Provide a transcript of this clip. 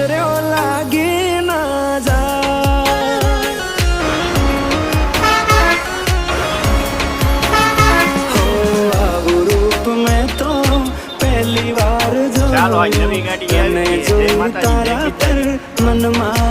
નજરો લાગી ના જાય હો આવું રૂપ મેં તો પહેલી વાર જોયું ચાલો આજ નવી ગાડી આવી તને છે. જય જોઈ માતાજી, જય તારા પિતાજી. પર મનમાં